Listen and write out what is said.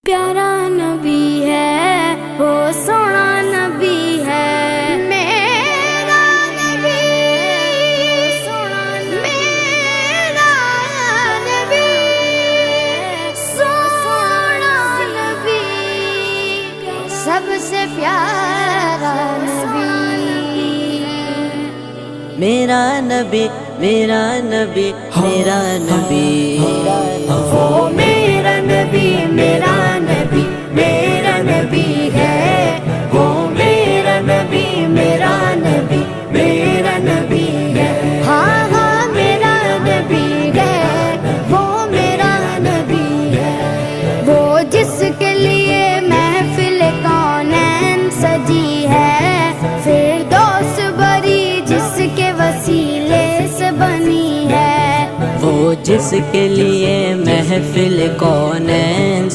प्यारा नबी है वो सोना नबी है मेरा नबी सोना मेरा नबी सोना नबी सबसे प्यारा नबी मेरा नबी मेरा नबी मेरा नबी वो मेरा नबी मेरा नबी मेरा नबी है वो मेरा नबी मेरा नबी मेरा नबी है हाँ हाँ मेरा नबी है वो मेरा नबी है वो जिसके लिए महफिल कौनैन सजी है फिरदौस बरी जिसके वसीले से बनी है वो जिसके लिए महफिल कौनैन